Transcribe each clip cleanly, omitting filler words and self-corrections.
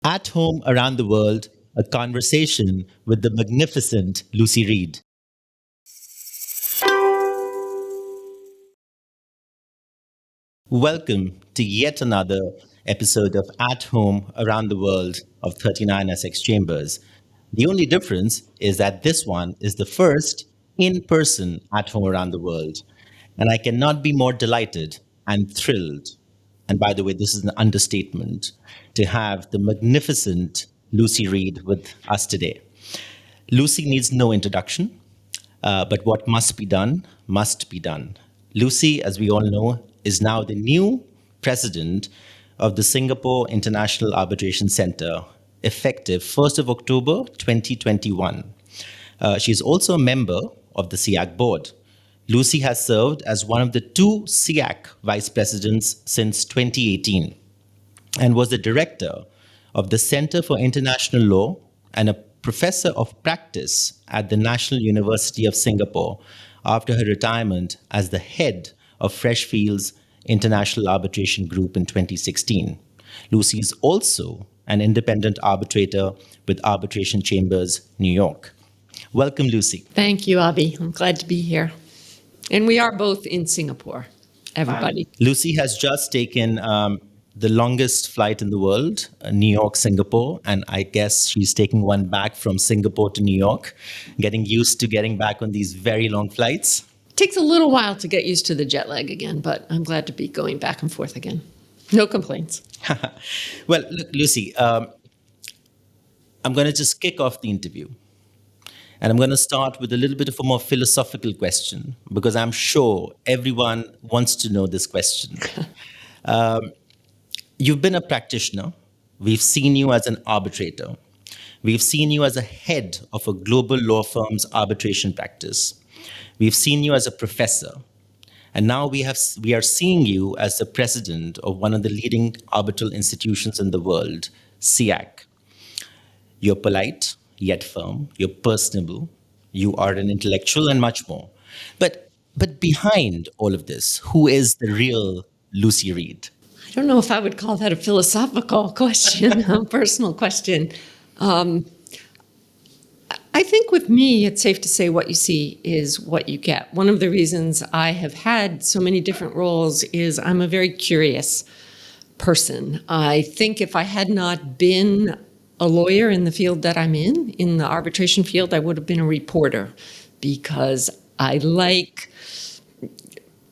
At home around the world, a conversation with the magnificent Lucy Reed. Welcome to yet another episode of At Home Around the World of 39 Essex Chambers. The only difference is that this one is the first in-person At Home Around the World. And I cannot be more delighted and thrilled, and by the way, this is an understatement, to have the magnificent Lucy Reed with us today. Lucy needs no introduction, but what must be done, must be done. Lucy, as we all know, is now the new president of the Singapore International Arbitration Center, effective 1st of October 2021. She's also a member of the SIAC Board. Lucy has served as one of the two SIAC Vice-Presidents since 2018 and was the director of the Center for International Law and a professor of practice at the National University of Singapore after her retirement as the head of Freshfields International Arbitration Group in 2016. Lucy is also an independent arbitrator with Arbitration Chambers, New York. Welcome, Lucy. Thank you, Abhi. I'm glad to be here. And we are both in Singapore, everybody. Lucy has just taken the longest flight in the world, New York, Singapore, and I guess she's taking one back from Singapore to New York, getting used to getting back on these very long flights. It takes a little while to get used to the jet lag again, but I'm glad to be going back and forth again. No complaints. Well, look, Lucy, I'm going to just kick off the interview. And I'm going to start with a little bit of a more philosophical question, because I'm sure everyone wants to know this question. You've been a practitioner. We've seen you as an arbitrator. We've seen you as a head of a global law firm's arbitration practice. We've seen you as a professor. And now we are seeing you as the president of one of the leading arbitral institutions in the world, SIAC. You're polite, yet firm, you're personable, you are an intellectual, and much more. But behind all of this, who is the real Lucy Reed? I don't know if I would call that a philosophical question, a personal question. I think with me, it's safe to say what you see is what you get. One of the reasons I have had so many different roles is I'm a very curious person. I think if I had not been a lawyer in the field that I'm in the arbitration field, I would have been a reporter, because I like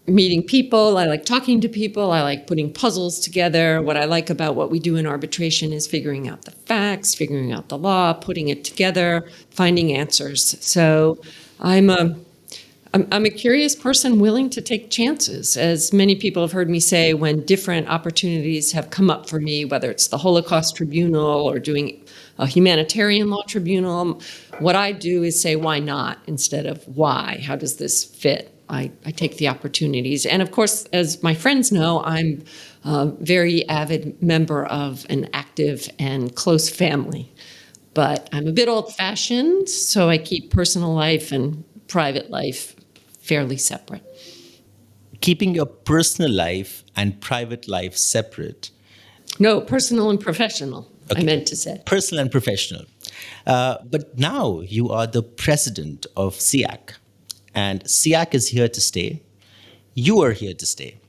meeting people, I like talking to people, I like putting puzzles together. What I like about what we do in arbitration is figuring out the facts, figuring out the law, putting it together, finding answers. So I'm a curious person willing to take chances. As many people have heard me say, when different opportunities have come up for me, whether it's the Holocaust Tribunal or doing a humanitarian law tribunal, what I do is say, why not, instead of why? How does this fit? I take the opportunities. And of course, as my friends know, I'm a very avid member of an active and close family. But I'm a bit old-fashioned, so I keep personal life and private life fairly separate. Keeping your personal life and private life separate? No, personal and professional, okay. I meant to say. Personal and professional. But now you are the president of SIAC, and SIAC is here to stay. You are here to stay.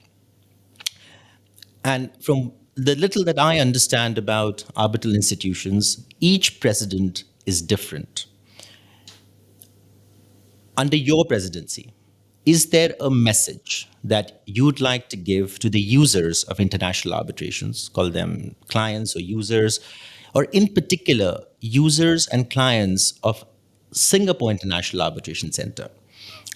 And from the little that I understand about arbitral institutions, each president is different. Under your presidency, is there a message that you'd like to give to the users of international arbitrations, call them clients or users, or in particular, users and clients of Singapore International Arbitration Center,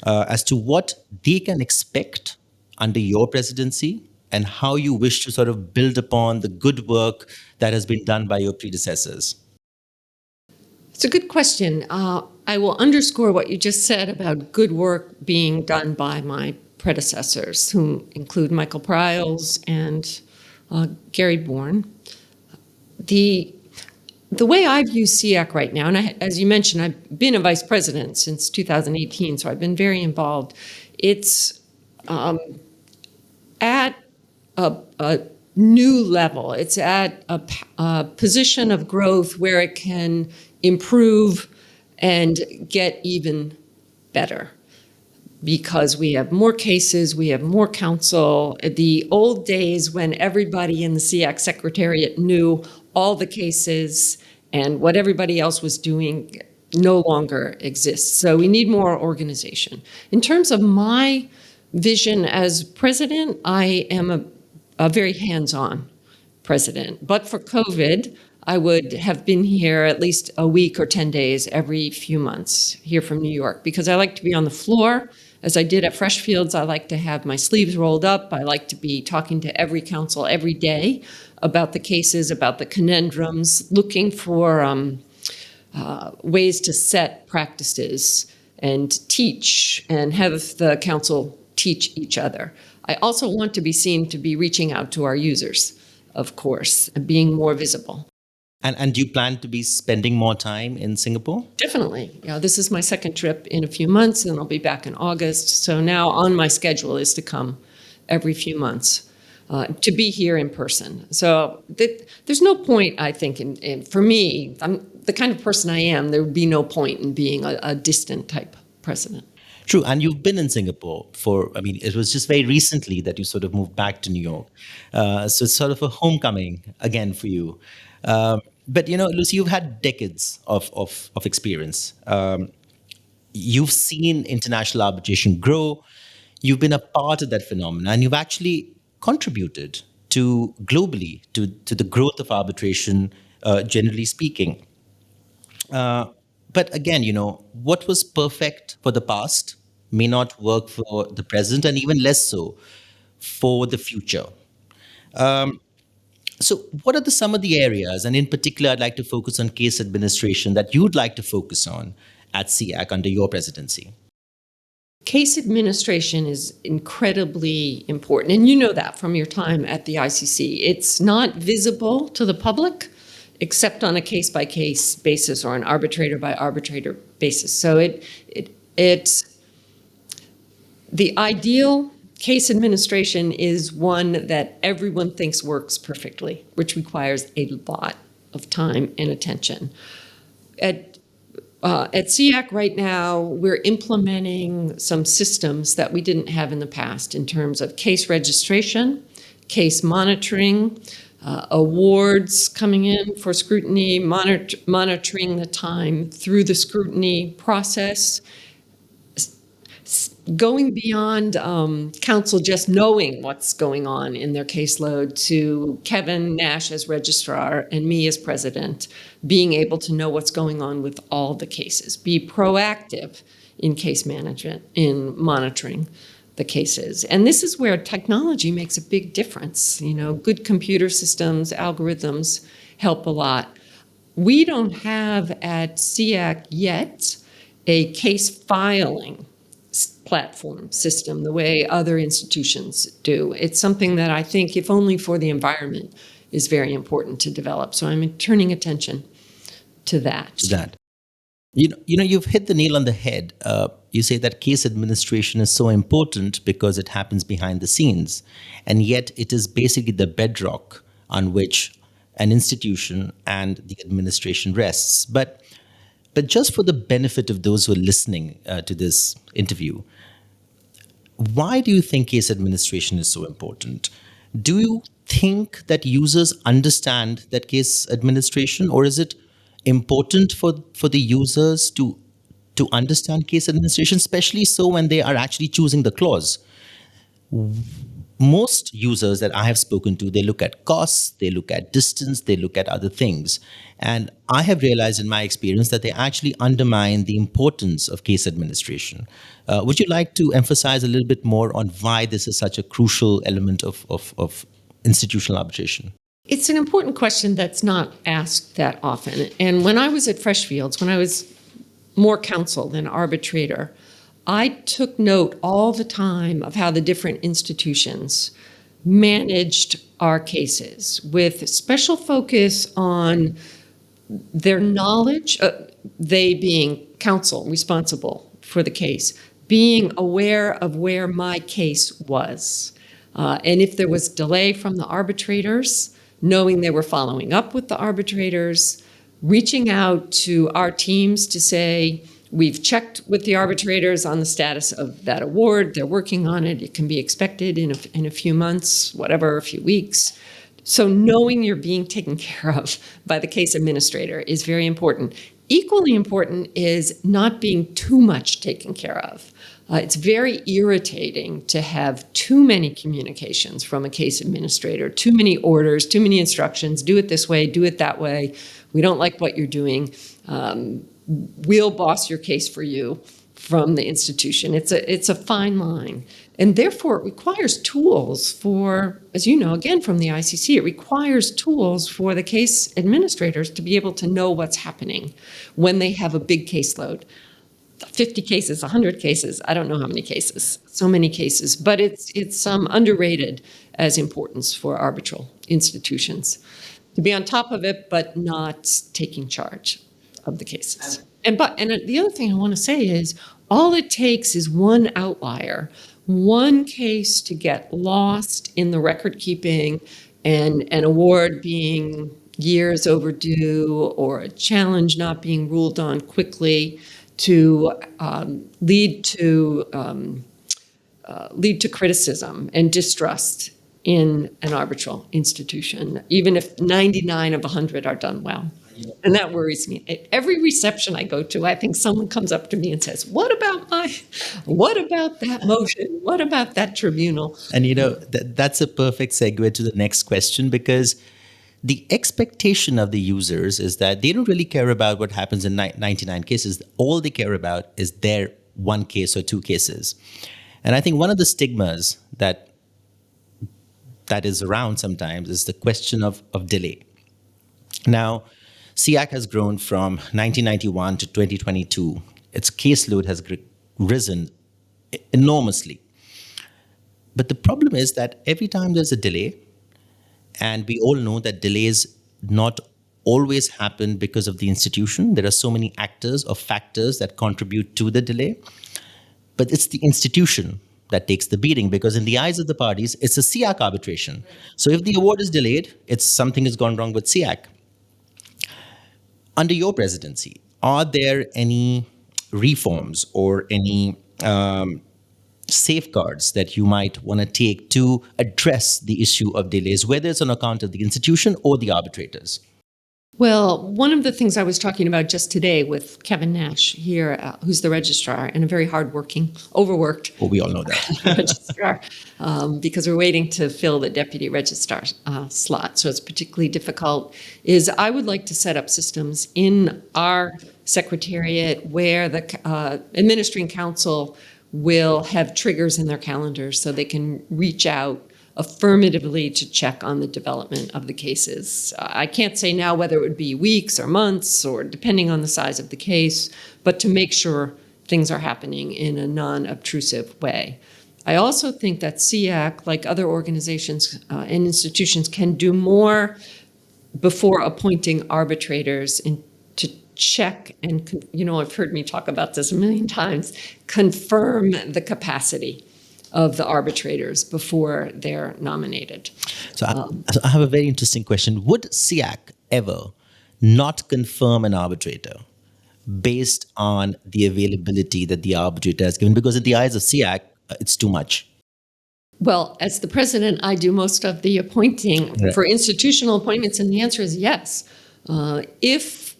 as to what they can expect under your presidency and how you wish to sort of build upon the good work that has been done by your predecessors? It's a good question. I will underscore what you just said about good work being done by my predecessors, who include Michael Pryles and Gary Bourne. The way I view SIAC right now, and as you mentioned, I've been a vice president since 2018, so I've been very involved. It's at a new level. It's at a position of growth where it can improve and get even better, because we have more cases, we have more counsel. The old days when everybody in the SIAC Secretariat knew all the cases and what everybody else was doing no longer exists. So we need more organization. In terms of my vision as president, I am a very hands-on president. But for COVID, I would have been here at least a week or 10 days every few months here from New York, because I like to be on the floor. As I did at Freshfields, I like to have my sleeves rolled up. I like to be talking to every counsel every day about the cases, about the conundrums, looking for ways to set practices and teach and have the counsel teach each other. I also want to be seen to be reaching out to our users, of course, and being more visible. And do you plan to be spending more time in Singapore? Definitely. Yeah, this is my second trip in a few months, and I'll be back in August. So now on my schedule is to come every few months to be here in person. So there's no point, I think, for me, I'm the kind of person I am, there would be no point in being a distant type president. True. And you've been in Singapore it was just very recently that you sort of moved back to New York. So it's sort of a homecoming again for you. But, Lucy, you've had decades of experience. You've seen international arbitration grow. You've been a part of that phenomenon, and you've actually contributed globally to the growth of arbitration, generally speaking. But again, what was perfect for the past may not work for the present, and even less so for the future. So what are some of the areas, and in particular, I'd like to focus on case administration, that you'd like to focus on at SIAC under your presidency? Case administration is incredibly important, and you know that from your time at the ICC. It's not visible to the public except on a case-by-case basis or an arbitrator-by-arbitrator basis. So it's the ideal case administration is one that everyone thinks works perfectly, which requires a lot of time and attention. At SIAC right now, we're implementing some systems that we didn't have in the past in terms of case registration, case monitoring, awards coming in for scrutiny, monitoring the time through the scrutiny process, going beyond counsel just knowing what's going on in their caseload to Kevin Nash as registrar and me as president, being able to know what's going on with all the cases, be proactive in case management, in monitoring the cases. And this is where technology makes a big difference. Good computer systems, algorithms help a lot. We don't have at SIAC yet a case filing platform system the way other institutions do. It's something that I think, if only for the environment, is very important to develop. So I'm turning attention to that. You've hit the nail on the head. You say that case administration is so important because it happens behind the scenes, and yet it is basically the bedrock on which an institution and the administration rests. But just for the benefit of those who are listening to this interview, why do you think case administration is so important? Do you think that users understand that case administration, or is it important for the users to understand case administration, especially so when they are actually choosing the clause? Most users that I have spoken to, they look at costs, they look at distance, they look at other things. And I have realized in my experience that they actually undermine the importance of case administration. Would you like to emphasize a little bit more on why this is such a crucial element of institutional arbitration? It's an important question that's not asked that often. And when I was at Freshfields, when I was more counsel than arbitrator, I took note all the time of how the different institutions managed our cases with special focus on their knowledge, they being counsel responsible for the case, being aware of where my case was. And if there was delay from the arbitrators, knowing they were following up with the arbitrators, reaching out to our teams to say, we've checked with the arbitrators on the status of that award. They're working on it. It can be expected in a few months, whatever, a few weeks. So knowing you're being taken care of by the case administrator is very important. Equally important is not being too much taken care of. It's very irritating to have too many communications from a case administrator, too many orders, too many instructions, do it this way, do it that way. We don't like what you're doing. We'll boss your case for you from the institution. It's a fine line. And therefore, it requires tools for, as you know, again, from the ICC, it requires tools for the case administrators to be able to know what's happening when they have a big caseload. 50 cases, 100 cases, I don't know how many cases, so many cases, but it's underrated as importance for arbitral institutions to be on top of it, but not taking charge of the cases. And the other thing I want to say is all it takes is one outlier, one case to get lost in the record keeping and an award being years overdue or a challenge not being ruled on quickly to lead to criticism and distrust in an arbitral institution, even if 99 of 100 are done well. And that worries me. At every reception I go to, I think someone comes up to me and says, what about that motion? What about that tribunal? And that's a perfect segue to the next question, because the expectation of the users is that they don't really care about what happens in 99 cases. All they care about is their one case or two cases. And I think one of the stigmas that is around sometimes is the question of delay. Now, SIAC has grown from 1991 to 2022. Its caseload has risen enormously. But the problem is that every time there's a delay, and we all know that delays not always happen because of the institution. There are so many actors or factors that contribute to the delay. But it's the institution that takes the beating, because in the eyes of the parties, it's a SIAC arbitration. So if the award is delayed, it's something has gone wrong with SIAC. Under your presidency, are there any reforms or any safeguards that you might want to take to address the issue of delays, whether it's on account of the institution or the arbitrators? Well, one of the things I was talking about just today with Kevin Nash here, who's the registrar and a very hardworking, overworked Well, we all know that. registrar, because we're waiting to fill the deputy registrar slot, so it's particularly difficult, is I would like to set up systems in our secretariat where the administering counsel will have triggers in their calendars so they can reach out affirmatively to check on the development of the cases. I can't say now whether it would be weeks or months or depending on the size of the case, but to make sure things are happening in a non-obtrusive way. I also think that SIAC, like other organizations and institutions, can do more before appointing arbitrators to check and, I've heard me talk about this a million times, confirm the capacity of the arbitrators before they're nominated. So I have a very interesting question. Would SIAC ever not confirm an arbitrator based on the availability that the arbitrator has given? Because in the eyes of SIAC, it's too much. Well, as the president, I do most of the appointing for institutional appointments, and the answer is yes. If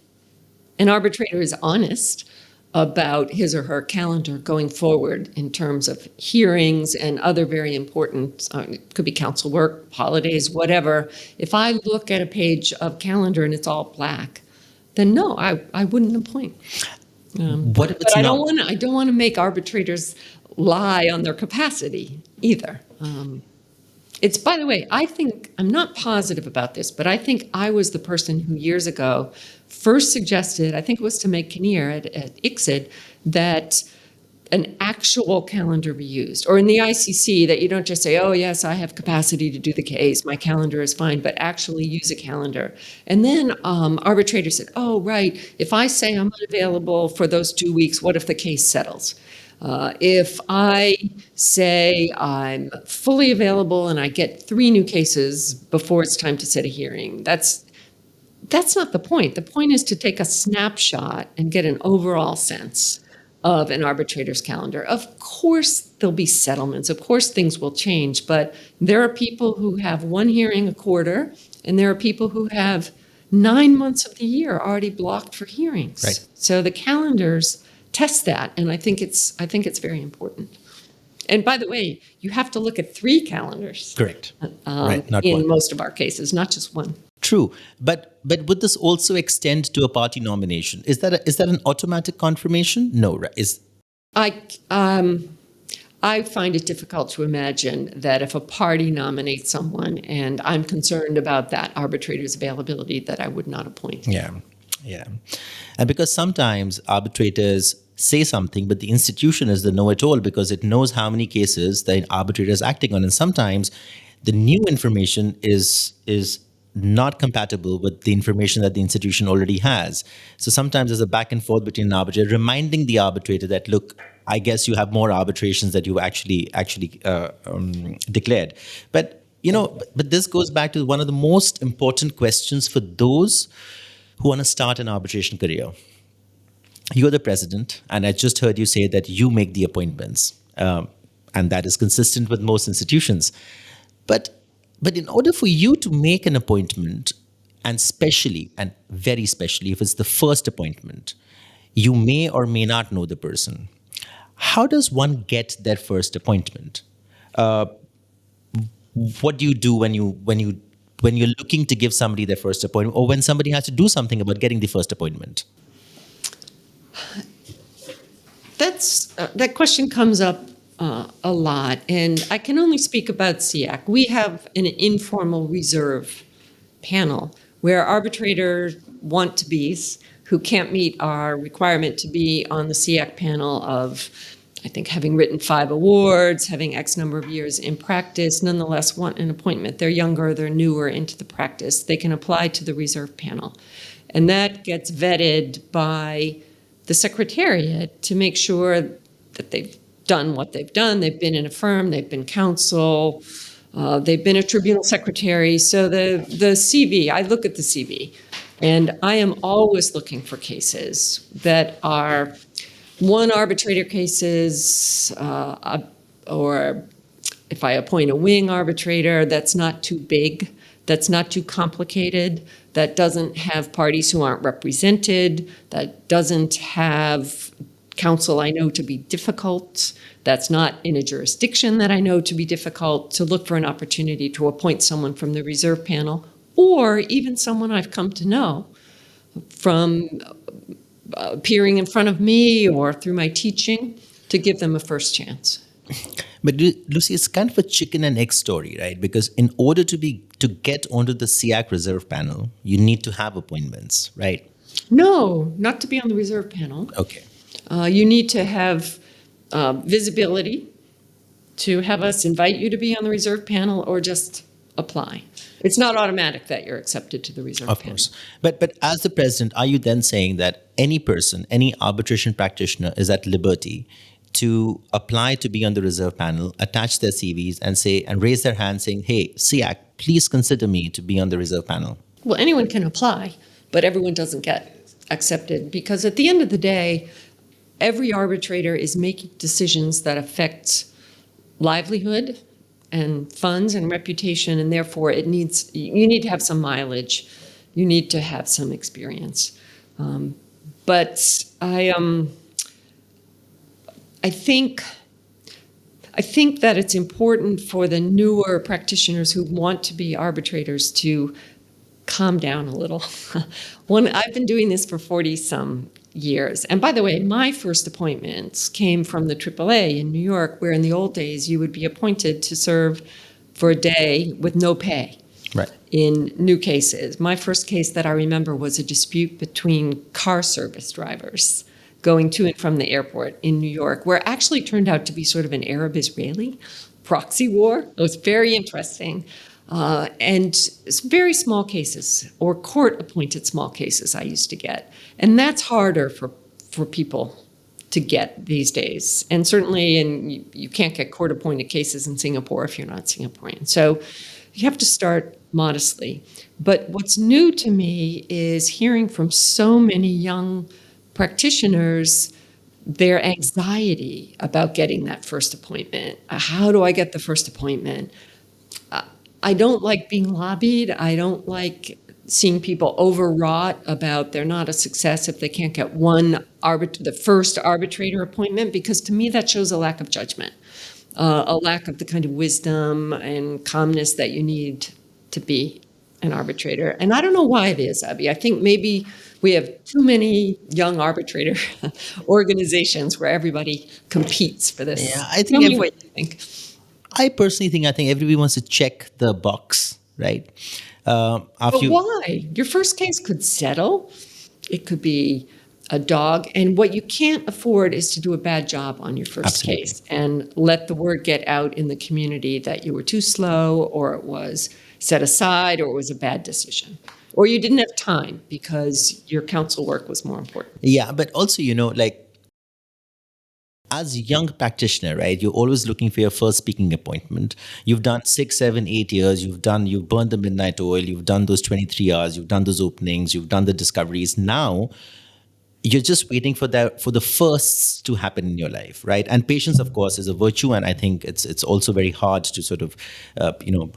an arbitrator is honest about his or her calendar going forward in terms of hearings and other very important, it could be council work, holidays, whatever. If I look at a page of calendar and it's all black, then no, I wouldn't appoint. What if it's but not? I don't want to make arbitrators lie on their capacity either. It's, by the way, I think, I'm not positive about this, but I think I was the person who years ago first suggested, I think it was to Meg Kinnear at ICSID, that an actual calendar be used. Or in the ICC, that you don't just say, oh, yes, I have capacity to do the case, my calendar is fine, but actually use a calendar. And then arbitrators said, oh, right, if I say I'm unavailable for those 2 weeks, what if the case settles? If I say I'm fully available and I get 3 new cases before it's time to set a hearing, that's not the point. The point is to take a snapshot and get an overall sense of an arbitrator's calendar. Of course, there'll be settlements. Of course, things will change. But there are people who have 1 hearing a quarter, and there are people who have 9 months of the year already blocked for hearings. Right. So the calendars test that, and I think it's very important. And by the way, you have to look at 3 calendars. Correct. Right, not in one. most of our cases, not just one. True, but would this also extend to a party nomination? Is that an automatic confirmation? No, right? I find it difficult to imagine that if a party nominates someone and I'm concerned about that arbitrator's availability, that I would not appoint. Yeah. And because sometimes arbitrators say something, but the institution is the know-it-all because it knows how many cases the arbitrator is acting on. And sometimes the new information is not compatible with the information that the institution already has. So sometimes there's a back and forth between an arbitrator, reminding the arbitrator that, look, I guess you have more arbitrations that you actually declared. But this goes back to one of the most important questions for those who want to start an arbitration career. You're the president, and I just heard you say that you make the appointments, and that is consistent with most institutions. But in order for you to make an appointment, and very specially, if it's the first appointment, you may or may not know the person. How does one get their first appointment? What do you do when you're looking to give somebody their first appointment, or when somebody has to do something about getting the first appointment? That question comes up a lot, and I can only speak about SIAC. We have an informal reserve panel where arbitrators want-to-bes who can't meet our requirement to be on the SIAC panel of, I think, having written 5 awards, having X number of years in practice, nonetheless want an appointment. They're younger, they're newer into the practice. They can apply to the reserve panel. And that gets vetted by the Secretariat to make sure that they've done what they've done. They've been in a firm, they've been counsel, they've been a tribunal secretary. So the CV, I look at the CV, and I am always looking for cases that are one arbitrator cases, or if I appoint a wing arbitrator, that's not too big, that's not too complicated, that doesn't have parties who aren't represented, that doesn't have counsel I know to be difficult, that's not in a jurisdiction that I know to be difficult, to look for an opportunity to appoint someone from the reserve panel, or even someone I've come to know from appearing in front of me or through my teaching, to give them a first chance. But Lucy, it's kind of a chicken and egg story, right? Because in order to get onto the SIAC reserve panel, you need to have appointments, right? No, not to be on the reserve panel. Okay. You need to have visibility to have us invite you to be on the reserve panel, or just apply. It's not automatic that you're accepted to the reserve panel. Of course. But as the president, are you then saying that any person, any arbitration practitioner is at liberty to apply to be on the reserve panel, attach their CVs and raise their hand saying, hey, SIAC, please consider me to be on the reserve panel? Well, anyone can apply, but everyone doesn't get accepted, because at the end of the day, every arbitrator is making decisions that affect livelihood and funds and reputation, and therefore you need to have some mileage, you need to have some experience. But I think that it's important for the newer practitioners who want to be arbitrators to calm down a little. I've been doing this for 40-some years. And by the way, my first appointments came from the AAA in New York, where in the old days you would be appointed to serve for a day with no pay. Right. In new cases. My first case that I remember was a dispute between car service drivers going to and from the airport in New York, where it actually turned out to be sort of an Arab-Israeli proxy war. It was very interesting. And it's very small cases, or court-appointed small cases I used to get. And that's harder for people to get these days. And certainly, you can't get court-appointed cases in Singapore if you're not Singaporean. So you have to start modestly. But what's new to me is hearing from so many young practitioners their anxiety about getting that first appointment. How do I get the first appointment? I don't like being lobbied. I don't like seeing people overwrought about they're not a success if they can't get the first arbitrator appointment, because to me that shows a lack of judgment, a lack of the kind of wisdom and calmness that you need to be an arbitrator. And I don't know why it is, Abby. I think maybe we have too many young arbitrator organizations where everybody competes for this. Yeah, I think Tell me what you think. I personally think everybody wants to check the box, right? But why? Your first case could settle. It could be a dog. And what you can't afford is to do a bad job on your first case and let the word get out in the community that you were too slow, or it was set aside, or it was a bad decision, or you didn't have time because your counsel work was more important. Yeah, but also, as a young practitioner, right, you're always looking for your first speaking appointment. You've done 6, 7, 8 years. You've burned the midnight oil. You've done those 23 hours. You've done those openings. You've done the discoveries. Now, you're just waiting for the firsts to happen in your life, right? And patience, of course, is a virtue, and I think it's also very hard to sort of,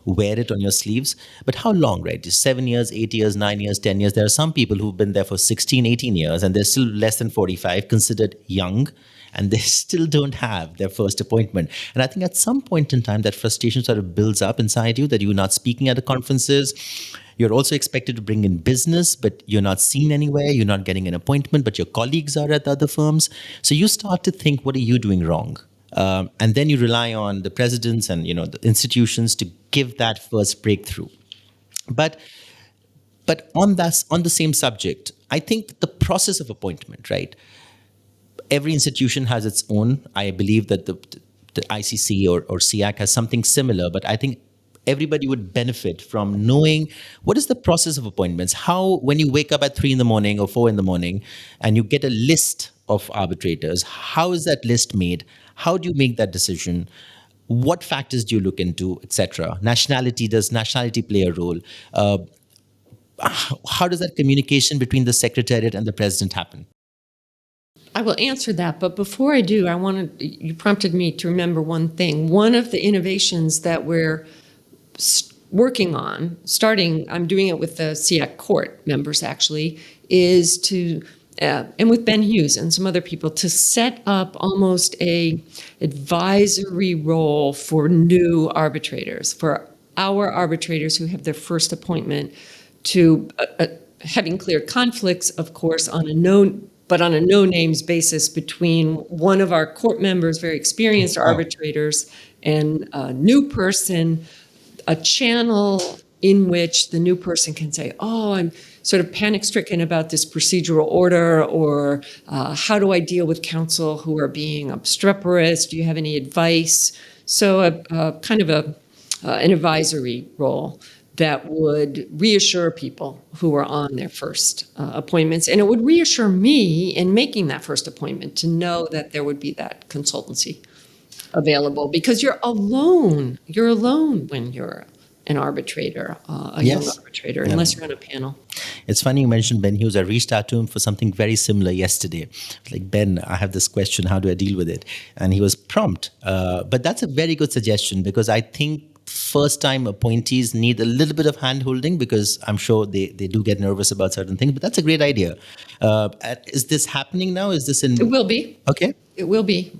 wear it on your sleeves. But how long, right? Just 7 years, 8 years, 9 years, 10 years. There are some people who've been there for 16, 18 years, and they're still less than 45, considered young, and they still don't have their first appointment. And I think at some point in time, that frustration sort of builds up inside you, that you're not speaking at the conferences. You're also expected to bring in business, but you're not seen anywhere. You're not getting an appointment, but your colleagues are at the other firms. So you start to think, what are you doing wrong? And then you rely on the presidents and the institutions to give that first breakthrough. But on the same subject, I think the process of appointment, right? Every institution has its own. I believe that the ICC or SIAC has something similar, but I think everybody would benefit from knowing what is the process of appointments. How, when you wake up at 3 a.m. or 4 a.m. and you get a list of arbitrators, how is that list made? How do you make that decision? What factors do you look into, etc.? Does nationality play a role? How does that communication between the secretariat and the president happen? I will answer that, but before I do, you prompted me to remember one thing. One of the innovations that we're working on, I'm doing it with the SIAC Court members actually, is to, and with Ben Hughes and some other people, to set up almost a advisory role for new arbitrators, for our arbitrators who have their first appointment, to having clear conflicts, of course, on a no-names basis between one of our court members, very experienced arbitrators, and a new person, a channel in which the new person can say, oh, I'm sort of panic-stricken about this procedural order, or how do I deal with counsel who are being obstreperous? Do you have any advice? So an advisory role that would reassure people who are on their first appointments. And it would reassure me in making that first appointment to know that there would be that consultancy available, because you're alone. You're alone when you're an arbitrator, young arbitrator, unless you're on a panel. It's funny you mentioned Ben Hughes. I reached out to him for something very similar yesterday. Like, Ben, I have this question. How do I deal with it? And he was prompt. But that's a very good suggestion, because I think first-time appointees need a little bit of hand-holding, because I'm sure they do get nervous about certain things. But that's a great idea. Is this happening now? Is this in? It will be. Okay. It will be.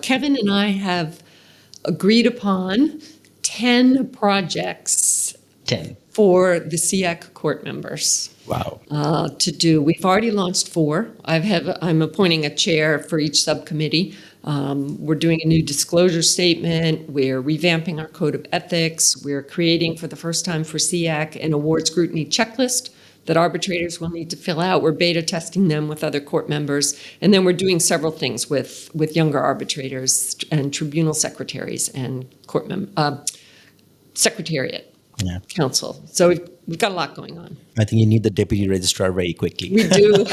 Kevin and I have agreed upon 10 projects 10 for the SIAC court members. Wow. To do. We've already launched 4. I'm appointing a chair for each subcommittee. We're doing a new disclosure statement. We're revamping our code of ethics. We're creating, for the first time for SIAC, an award scrutiny checklist that arbitrators will need to fill out. We're beta testing them with other court members. And then we're doing several things with younger arbitrators and tribunal secretaries and secretariat counsel. So we've got a lot going on. I think you need the deputy registrar very quickly. We do.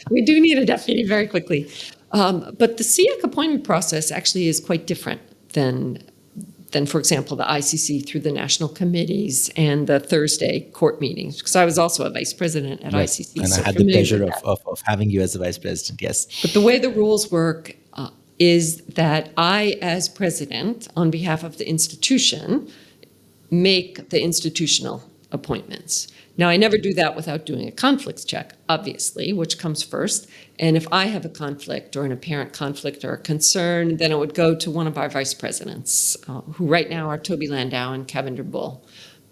We do need a deputy very quickly. But the SIAC appointment process actually is quite different than, for example, the ICC through the national committees and the Thursday court meetings, because I was also a vice president at ICC. And so I had the pleasure familiar with that. of having you as the vice president, yes. But the way the rules work is that I, as president, on behalf of the institution, make the institutional appointments. Now, I never do that without doing a conflicts check, obviously, which comes first. And if I have a conflict or an apparent conflict or a concern, then it would go to one of our vice presidents, who right now are Toby Landau and Cavinder Bull.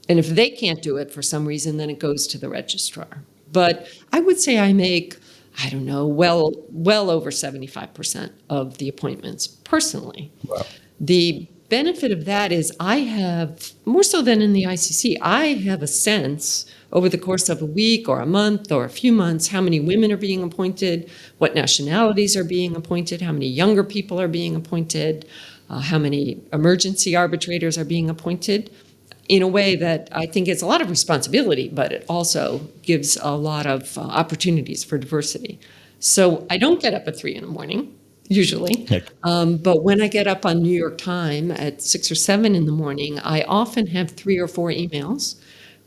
And if they can't do it for some reason, then it goes to the registrar. But I would say I make, I don't know, well over 75% of the appointments personally. Wow. The benefit of that is I have, more so than in the ICC, I have a sense over the course of a week or a month or a few months how many women are being appointed, what nationalities are being appointed, how many younger people are being appointed, how many emergency arbitrators are being appointed, in a way that I think is a lot of responsibility, but it also gives a lot of opportunities for diversity. So I don't get up at 3 a.m, usually. But when I get up on New York time at 6 or 7 a.m, I often have 3 or 4 emails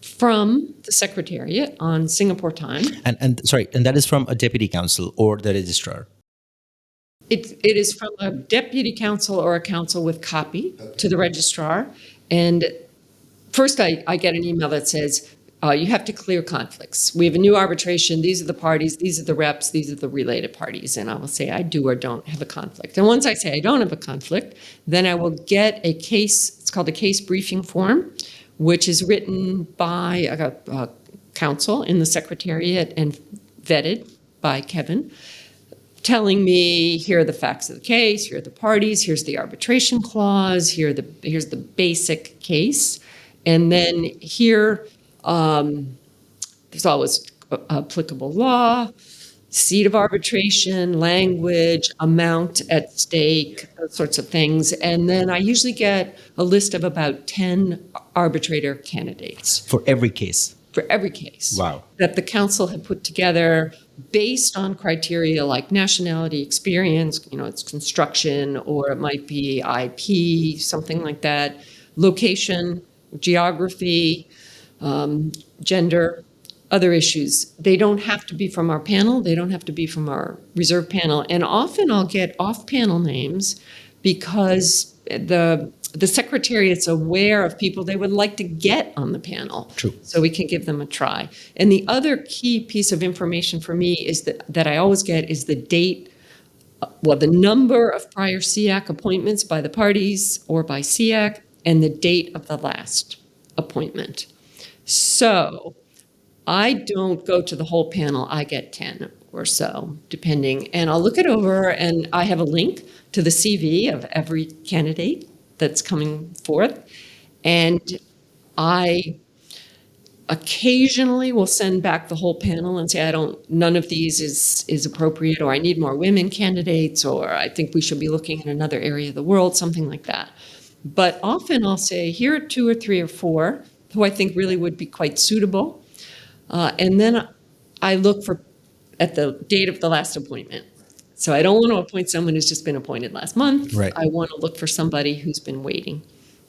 from the Secretariat on Singapore time. And that is from a deputy counsel or the registrar? It is from a deputy counsel or a counsel with copy to the registrar. And first I get an email that says, you have to clear conflicts. We have a new arbitration. These are the parties. These are the reps. These are the related parties. And I will say I do or don't have a conflict. And once I say I don't have a conflict, then I will get a case. It's called a case briefing form, which is written by a counsel in the Secretariat and vetted by Kevin, telling me, here are the facts of the case, here are the parties, here's the arbitration clause, here's the basic case. And then here, there's always applicable law, seat of arbitration, language, amount at stake, those sorts of things. And then I usually get a list of about 10 arbitrator candidates. For every case? For every case. Wow. That the council had put together based on criteria like nationality, experience, it's construction, or it might be IP, something like that, location, geography, gender, other issues. They don't have to be from our panel. They don't have to be from our reserve panel. And often I'll get off-panel names because the Secretariat's aware of people they would like to get on the panel. True. So we can give them a try. And the other key piece of information for me is that I always get is the date, the number of prior SIAC appointments by the parties or by SIAC, and the date of the last appointment. So I don't go to the whole panel. I get 10 or so, depending. And I'll look it over, and I have a link to the CV of every candidate that's coming forth. And I occasionally will send back the whole panel and say, none of these is appropriate, or I need more women candidates, or I think we should be looking in another area of the world, something like that. But often I'll say, here are 2 or 3 or 4 who I think really would be quite suitable. And then I look at the date of the last appointment. So I don't want to appoint someone who's just been appointed last month. Right. I want to look for somebody who's been waiting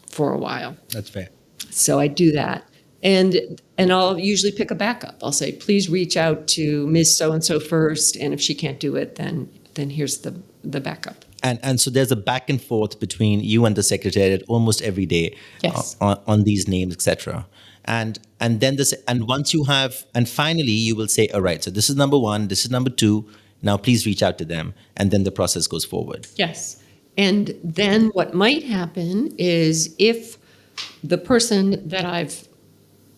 for a while. That's fair. So I do that. And I'll usually pick a backup. I'll say, please reach out to Ms. So-and-so first, and if she can't do it, then here's the backup. And so there's a back and forth between you and the Secretariat almost every day. Yes. On these names, etc. And then once you have, and finally you will say, all right, so this is number 1, this is number 2. Now please reach out to them, and then the process goes forward. Yes. And then what might happen is if the person that I've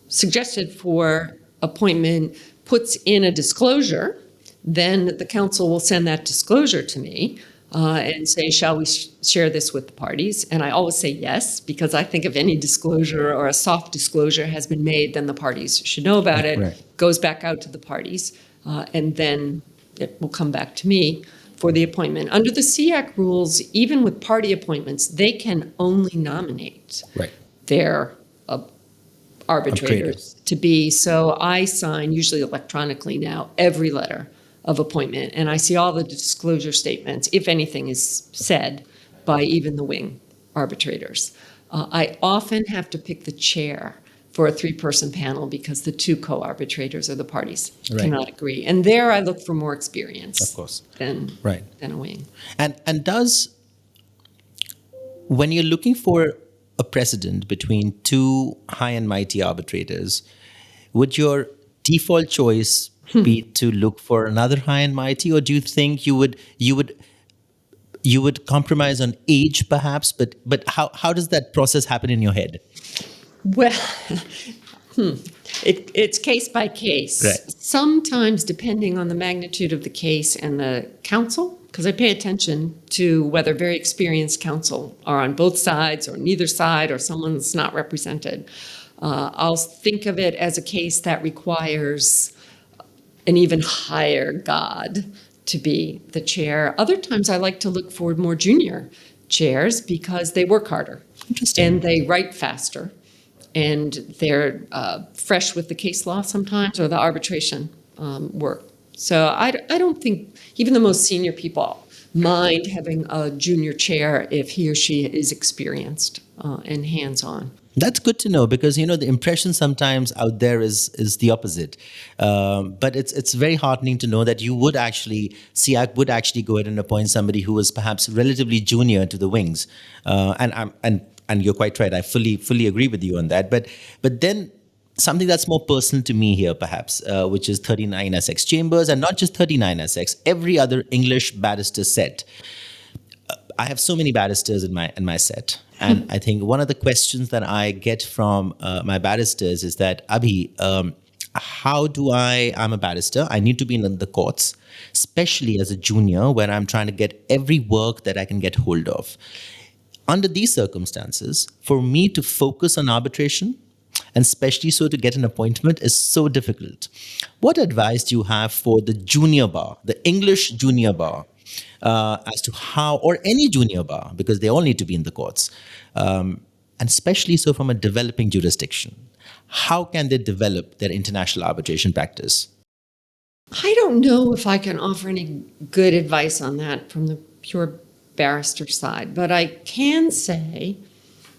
suggested for appointment puts in a disclosure, then the council will send that disclosure to me and say, shall we share this with the parties? And I always say yes, because I think if any disclosure or a soft disclosure has been made, then the parties should know about it. Right. Goes back out to the parties, and then it will come back to me for the appointment. Under the SIAC rules, even with party appointments, they can only nominate their arbitrators to be. So I sign, usually electronically now, every letter of appointment, and I see all the disclosure statements, if anything is said by even the wing arbitrators. I often have to pick the chair for a 3-person panel because the 2 co-arbitrators or the parties cannot agree. And there I look for more experience, Of course. than a wing. And when you're looking for a precedent between 2 high and mighty arbitrators, would your default choice be to look for another high and mighty, or do you think you would compromise on age, perhaps? But how does that process happen in your head? Well, it's case by case. Right. Sometimes, depending on the magnitude of the case and the counsel, because I pay attention to whether very experienced counsel are on both sides or neither side or someone's not represented. I'll think of it as a case that requires an even higher god to be the chair. Other times I like to look for more junior chairs because they work harder. Interesting. And they write faster. And they're fresh with the case law sometimes, or the arbitration work. So I don't think even the most senior people mind having a junior chair if he or she is experienced and hands-on. That's good to know, because the impression sometimes out there is the opposite. But it's very heartening to know that SIAC would actually go ahead and appoint somebody who was perhaps relatively junior to the wings. And you're quite right. I fully agree with you on that. But then something that's more personal to me here, perhaps, which is 39 Essex Chambers, and not just 39 Essex, every other English barrister set. I have so many barristers in my set, and I think one of the questions that I get from my barristers is that, Abhi, I'm a barrister. I need to be in the courts, especially as a junior, where I'm trying to get every work that I can get hold of. Under these circumstances, for me to focus on arbitration, and especially so to get an appointment, is so difficult. What advice do you have for the junior bar, the English junior bar, as to how, or any junior bar, because they all need to be in the courts, and especially so from a developing jurisdiction, how can they develop their international arbitration practice? I don't know if I can offer any good advice on that from the pure barrister side, but I can say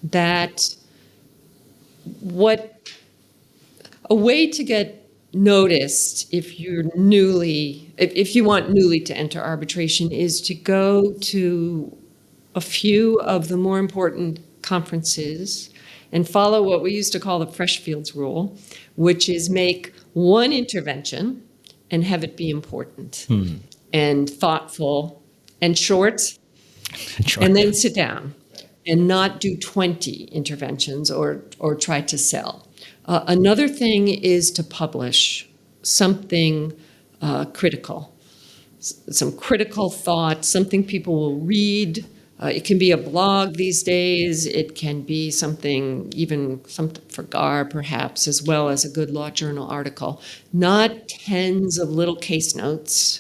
that a way to get noticed if you want newly to enter arbitration is to go to a few of the more important conferences and follow what we used to call the Freshfields rule, which is make one intervention and have it be important and thoughtful and short. And then sit down and not do 20 interventions or try to sell. Another thing is to publish something critical, some critical thought, something people will read. It can be a blog these days. It can be something for GAR perhaps, as well as a good law journal article. Not tens of little case notes,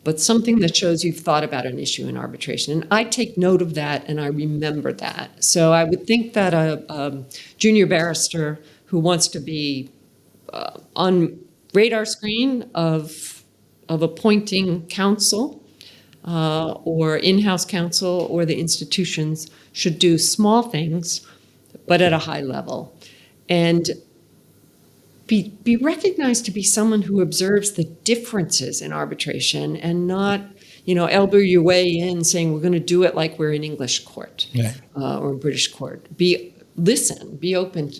but something that shows you've thought about an issue in arbitration. And I take note of that and I remember that. So I would think that a junior barrister who wants to be on radar screen of appointing counsel or in-house counsel or the institutions should do small things, but at a high level. And be recognized to be someone who observes the differences in arbitration and not, elbow your way in saying we're going to do it like we're in English court or British court. Be open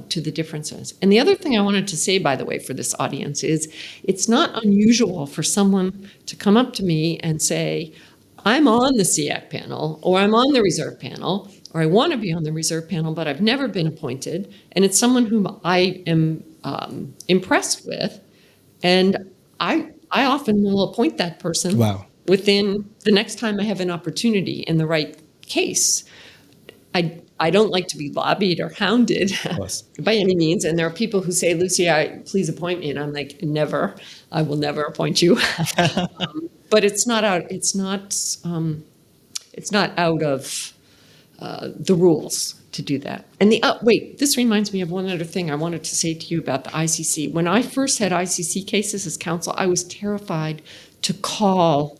to the differences. And the other thing I wanted to say, by the way, for this audience is it's not unusual for someone to come up to me and say, I'm on the SIAC panel, or I'm on the reserve panel, or I want to be on the reserve panel, but I've never been appointed. And it's someone whom I am impressed with, and I often will appoint that person within the next time I have an opportunity in the right case. I don't like to be lobbied or hounded by any means, and there are people who say, Lucy, please appoint me, and I'm like, never, I will never appoint you. But it's not out of the rules to do that. And this reminds me of one other thing I wanted to say to you about the ICC. When I first had ICC cases as counsel, I was terrified to call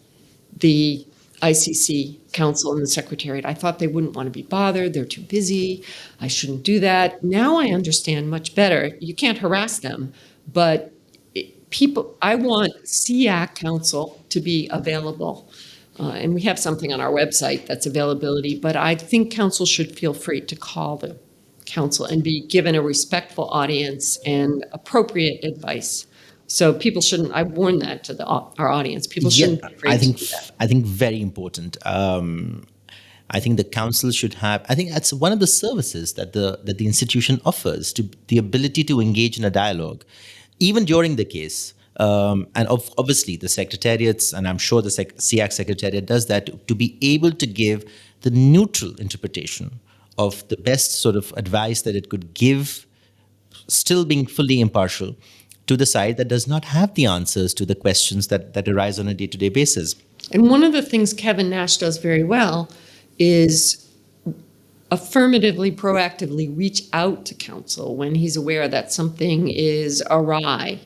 the ICC Council and the Secretariat. I thought they wouldn't want to be bothered. They're too busy. I shouldn't do that. Now I understand much better. You can't harass them, but I want SIAC Council to be available. And we have something on our website that's availability, but I think council should feel free to call the council and be given a respectful audience and appropriate advice. So people shouldn't, I warn that to our audience, people shouldn't be afraid to do that. I think very important. I think the council should have, I think that's one of the services that the institution offers, to the ability to engage in a dialogue, even during the case. And obviously the secretariats, and I'm sure the SIAC secretariat does that, to be able to give the neutral interpretation of the best sort of advice that it could give, still being fully impartial, to the side that does not have the answers to the questions that arise on a day-to-day basis. And one of the things Kevin Nash does very well is affirmatively, proactively reach out to counsel when he's aware that something is awry,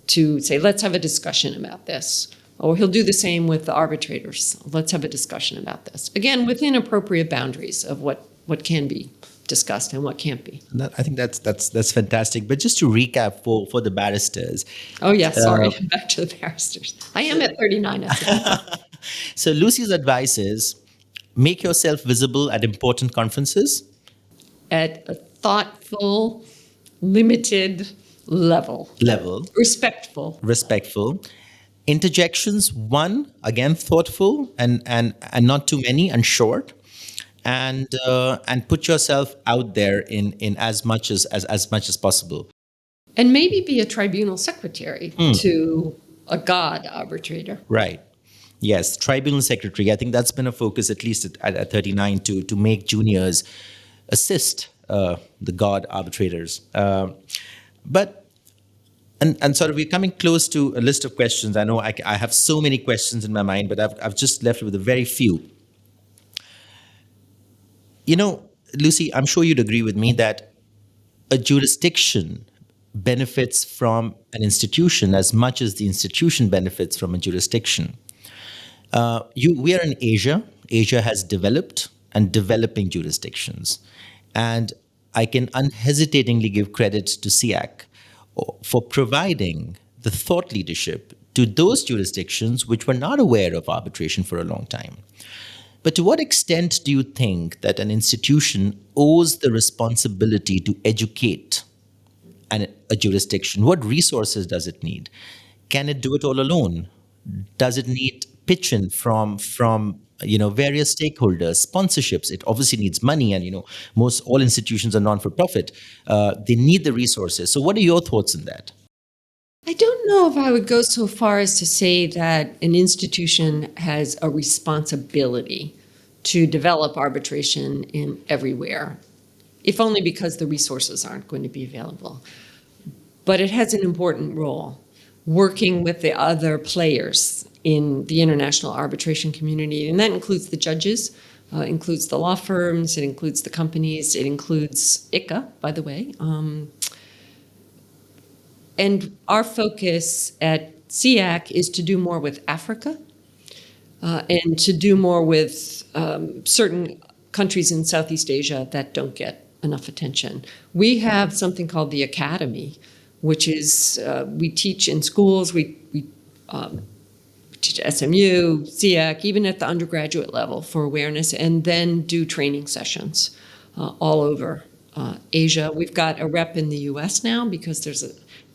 to say, let's have a discussion about this. Or he'll do the same with the arbitrators. Let's have a discussion about this. Again, within appropriate boundaries of what can be discussed and what can't be. I think that's fantastic. But just to recap for the barristers. Oh, yes, sorry. Back to the barristers. I am at 39. So Lucy's advice is, make yourself visible at important conferences. At a thoughtful, limited level. Respectful. Interjections, one, again, thoughtful and not too many and short. And put yourself out there in as much as possible. And maybe be a tribunal secretary to a God arbitrator. Right. Yes, tribunal secretary. I think that's been a focus, at least at 39, to make juniors assist the God arbitrators. But sort of we're coming close to a list of questions. I know I have so many questions in my mind, but I've just left with a very few. You know, Lucy, I'm sure you'd agree with me that a jurisdiction benefits from an institution as much as the institution benefits from a jurisdiction. We are in Asia. Asia has developed and developing jurisdictions. And I can unhesitatingly give credit to SIAC for providing the thought leadership to those jurisdictions which were not aware of arbitration for a long time. But to what extent do you think that an institution owes the responsibility to educate a jurisdiction? What resources does it need? Can it do it all alone? Does it need pitch-in from various stakeholders, sponsorships? It obviously needs money, and all institutions are non-for-profit. They need the resources. So what are your thoughts on that? I don't know if I would go so far as to say that an institution has a responsibility to develop arbitration in everywhere, if only because the resources aren't going to be available. But it has an important role, working with the other players in the international arbitration community, and that includes the judges, includes the law firms, it includes the companies, it includes ICA, by the way. And our focus at SIAC is to do more with Africa and to do more with certain countries in Southeast Asia that don't get enough attention. We have something called the Academy, which is we teach in schools, we teach at SMU, SIAC, even at the undergraduate level for awareness, and then do training sessions all over Asia. We've got a rep in the US now because there's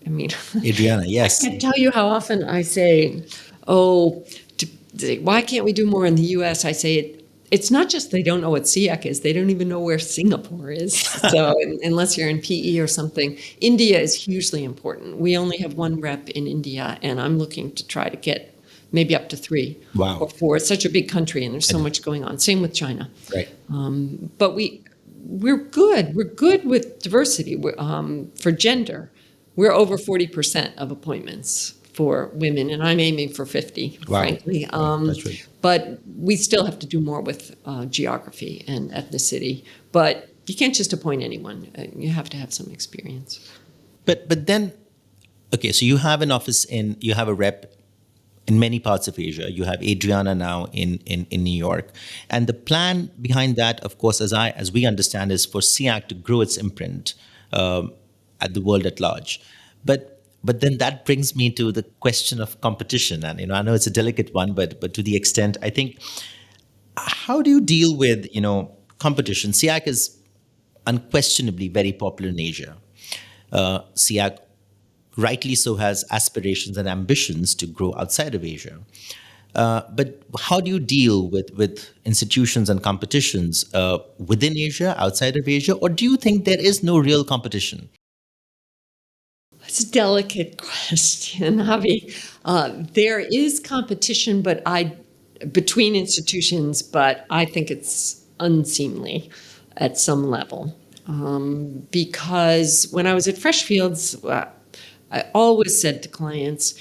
Adriana, yes. I can't tell you how often I say, why can't we do more in the US? I say, it's not just they don't know what SIAC is, they don't even know where Singapore is. So unless you're in PE or something, India is hugely important. We only have one rep in India, and I'm looking to try to get maybe up to 3 or 4. It's such a big country, and there's so much going on. Same with China. Right. But we're good. We're good with diversity. For gender, we're over 40% of appointments for women, and I'm aiming for 50, frankly. That's right. But we still have to do more with geography and ethnicity. But you can't just appoint anyone. You have to have some experience. But then, okay, so you have an office you have a rep in many parts of Asia. You have Adriana now in New York. And the plan behind that, of course, as we understand, is for SIAC to grow its imprint at the world at large. But then that brings me to the question of competition. And I know it's a delicate one, but to the extent, I think, how do you deal with competition? SIAC is unquestionably very popular in Asia. SIAC, rightly so, has aspirations and ambitions to grow outside of Asia. But how do you deal with institutions and competitions within Asia, outside of Asia, or do you think there is no real competition? It's a delicate question, Avi. There is competition, between institutions, but I think it's unseemly at some level. Because when I was at Freshfields, I always said to clients,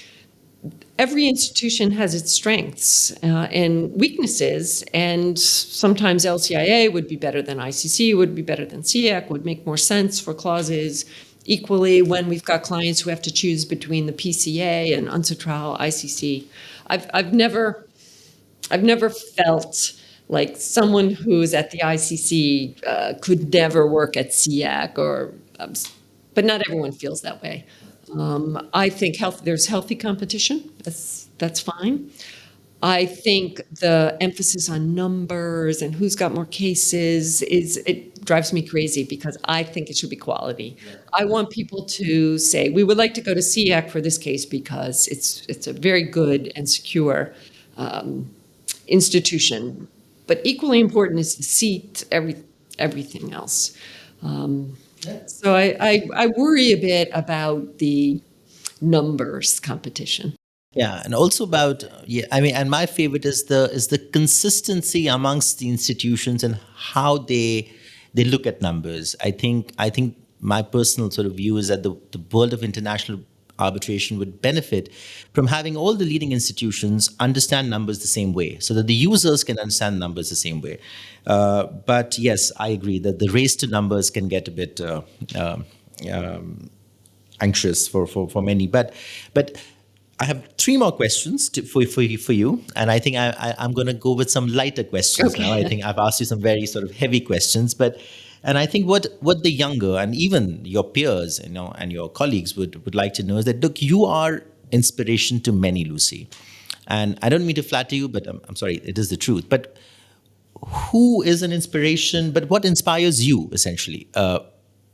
every institution has its strengths and weaknesses, and sometimes LCIA would be better than ICC, would be better than SIAC, would make more sense for clauses. Equally, when we've got clients who have to choose between the PCA and UNCITRAL, ICC, I've never felt like someone who's at the ICC could never work at SIAC, but not everyone feels that way. I think there's healthy competition. That's fine. I think the emphasis on numbers and who's got more cases it drives me crazy, because I think it should be quality. Yeah. I want people to say, we would like to go to SIAC for this case because it's a very good and secure institution. But equally important is the seat, everything else. So I worry a bit about the numbers competition. Yeah, and also about and my favorite is the consistency amongst the institutions and how they look at numbers. I think my personal sort of view is that the world of international arbitration would benefit from having all the leading institutions understand numbers the same way, so that the users can understand numbers the same way. But yes, I agree that the race to numbers can get a bit anxious for many. But I have three more questions for you, and I think I'm going to go with some lighter questions now. I think I've asked you some very sort of heavy questions, and I think what the younger and even your peers, and your colleagues would like to know is that, look, you are inspiration to many, Lucy, and I don't mean to flatter you, but I'm sorry, it is the truth. But who is an inspiration? But what inspires you essentially?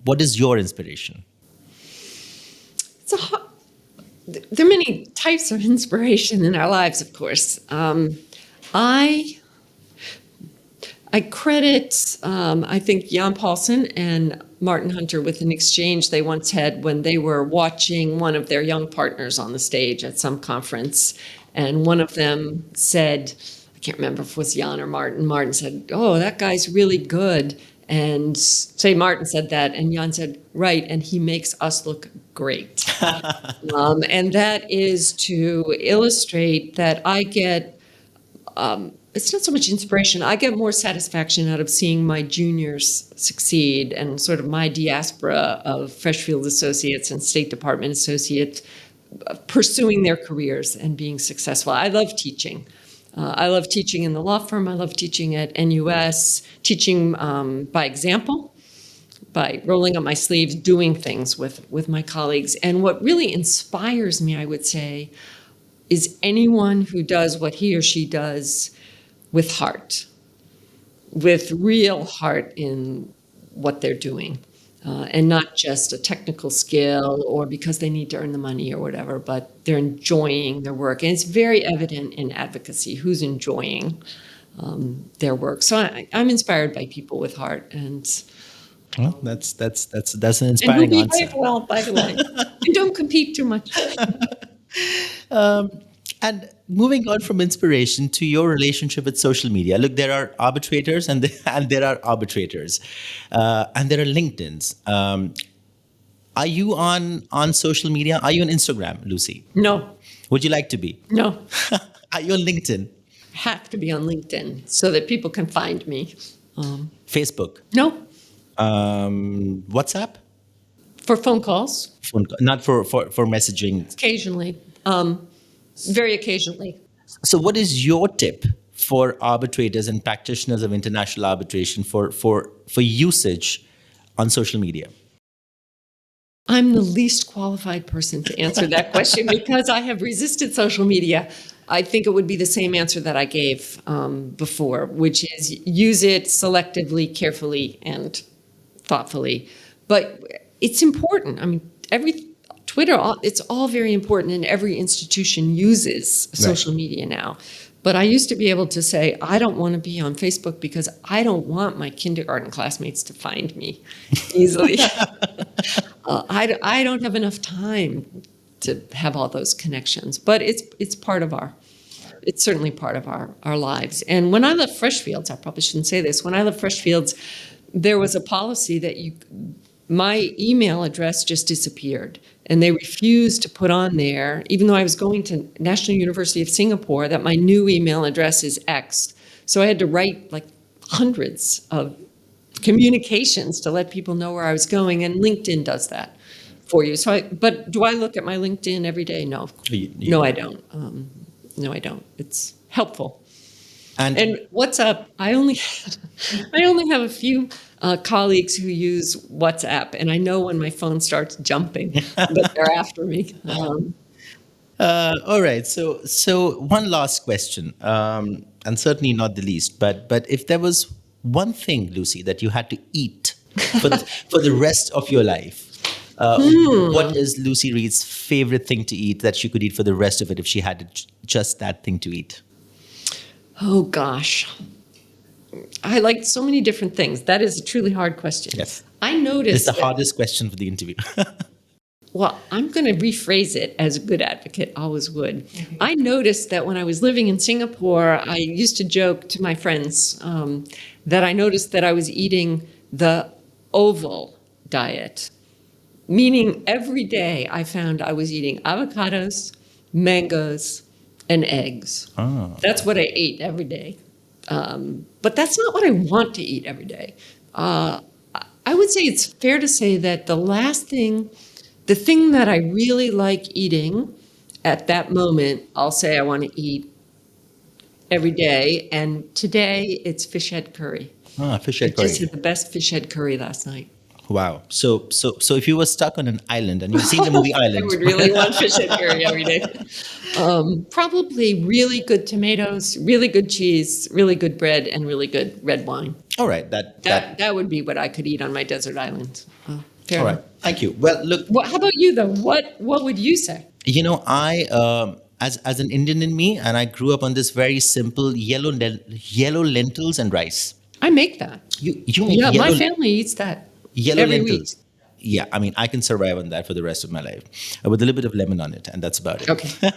What is your inspiration? There are many types of inspiration in our lives, of course. I credit, I think, Jan Paulsen and Martin Hunter with an exchange they once had when they were watching one of their young partners on the stage at some conference. And one of them said, I can't remember if it was Jan or Martin. Martin said, "Oh, that guy's really good." And say Martin said that, and Jan said, "Right, and he makes us look great." And that is to illustrate that I get, it's not so much inspiration, I get more satisfaction out of seeing my juniors succeed, and sort of my diaspora of Freshfields associates and State Department associates pursuing their careers and being successful. I love teaching. I love teaching in the law firm. I love teaching at NUS, teaching by example, by rolling up my sleeves, doing things with my colleagues. And what really inspires me, I would say, is anyone who does what he or she does with heart, with real heart in what they're doing. And not just a technical skill or because they need to earn the money or whatever, but they're enjoying their work. And it's very evident in advocacy who's enjoying their work. So I'm inspired by people with heart. And well, that's an inspiring and answer. Behave well, by the way, and don't compete too much. And moving on from inspiration to your relationship with social media. Look, there are arbitrators and there are arbitrators, and there are LinkedIns. Are you on social media? Are you on Instagram, Lucy? No. Would you like to be? No. Are you on LinkedIn? Have to be on LinkedIn so that people can find me. Facebook? No. WhatsApp? For phone calls. Not for messaging. Occasionally. Very occasionally. So, what is your tip for arbitrators and practitioners of international arbitration for usage on social media? I'm the least qualified person to answer that question because I have resisted social media. I think it would be the same answer that I gave before, which is use it selectively, carefully, and thoughtfully. But it's important. I mean, Twitter, it's all very important, and every institution uses social media now. But I used to be able to say, I don't want to be on Facebook because I don't want my kindergarten classmates to find me easily. I don't have enough time to have all those connections. But it's certainly part of our lives. And when I left Freshfields, I probably shouldn't say this, when I left Freshfields, there was a policy that my email address just disappeared. And they refused to put on there, even though I was going to National University of Singapore, that my new email address is X. So I had to write like hundreds of communications to let people know where I was going, and LinkedIn does that for you. But do I look at my LinkedIn every day? No. No, I don't. No, I don't. It's helpful. And WhatsApp, I only have a few colleagues who use WhatsApp, and I know when my phone starts jumping that they're after me. All right. So one last question, and certainly not the least, but if there was one thing, Lucy, that you had to eat for the rest of your life, what is Lucy Reed's favorite thing to eat that she could eat for the rest of it if she had just that thing to eat? Oh, gosh. I like so many different things. That is a truly hard question. Yes. I noticed it's the hardest question for the interview. Well, I'm going to rephrase it as a good advocate always would. I noticed that when I was living in Singapore, I used to joke to my friends that I noticed that I was eating the oval diet, meaning every day I found I was eating avocados, mangoes, and eggs. Oh. That's what I ate every day. But that's not what I want to eat every day. I would say it's fair to say that the thing that I really like eating at that moment, I'll say I want to eat every day. And today it's fish head curry. Fish head curry. I just had the best fish head curry last night. Wow. So if you were stuck on an island and you've seen the movie Island. I would really want fish head curry every day. Probably really good tomatoes, really good cheese, really good bread, and really good red wine. All right. That would be what I could eat on my desert island. All right. Thank you. Well, look. How about you, though? What would you say? You know, I as an Indian in me, and I grew up on this very simple yellow lentils and rice. I make that. You make my family eats that. Yellow every lentils. Week. Yeah, I mean, I can survive on that for the rest of my life with a little bit of lemon on it, and that's about it. Okay.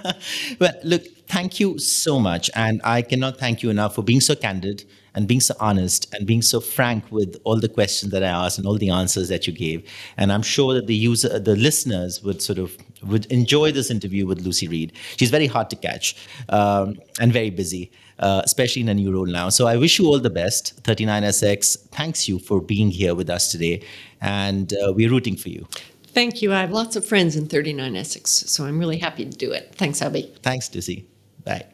Well, look, thank you so much. And I cannot thank you enough for being so candid and being so honest and being so frank with all the questions that I asked and all the answers that you gave. And I'm sure that the listeners would enjoy this interview with Lucy Reed. She's very hard to catch and very busy. Especially in a new role now. So I wish you all the best. 39SX thanks you for being here with us today, and we're rooting for you. Thank you. I have lots of friends in 39 Essex, so I'm really happy to do it. Thanks, Abhi. Thanks, Lucy. Bye.